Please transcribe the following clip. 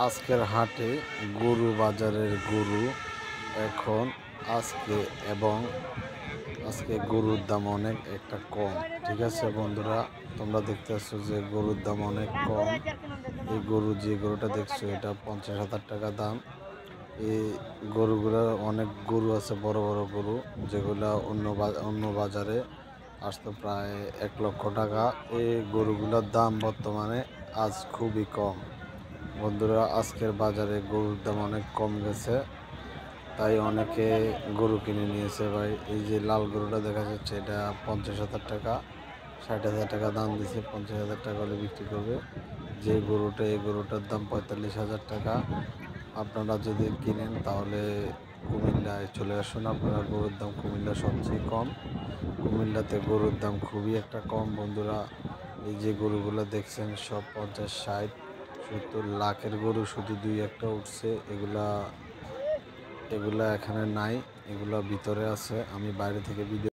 আজকের হাটে গরু বাজারের গরু এখন আজকে গরুর দাম অনেক একটা কম। ঠিক আছে বন্ধুরা, তোমরা দেখতে পাচ্ছ যে গরুর দাম অনেক কম। এই যে গরুটা দেখছো এটা 50,000 টাকা দাম। এই গরুগুলো অনেক গরু আছে, বড় বড় গরু, যেগুলা অন্য বাজারে আসতো প্রায় 1 লক্ষ টাকা। এই গরুগুলোর দাম বর্তমানে আজ খুবই কম। বন্ধুরা, আজকের বাজারে গরুর দাম অনেক কম গেছে, তাই অনেকে গরু কিনে নিয়েছে ভাই। এই যে লাল গরুটা দেখা যাচ্ছে এটা 50,000 টাকা, 60,000 টাকা দাম দিছে, 50,000 টাকা হলে বিক্রি করবে। এই গরুটার দাম 45,000 টাকা। আপনারা যদি কিনেন তাহলে কুমিল্লায় চলে আসুন। আপনারা গরুর দাম কুমিল্লা সবচেয়ে কম। কুমিল্লাতে গরুর দাম খুবই একটা কম বন্ধুরা। এই যে গরুগুলো দেখছেন সব 50, 60, 70 লাখের গরু শুধু 2-1টা উঠছে। এগুলা এখানে নাই, এগুলা ভিতরে আছে। আমি বাইরে থেকে ভিডিও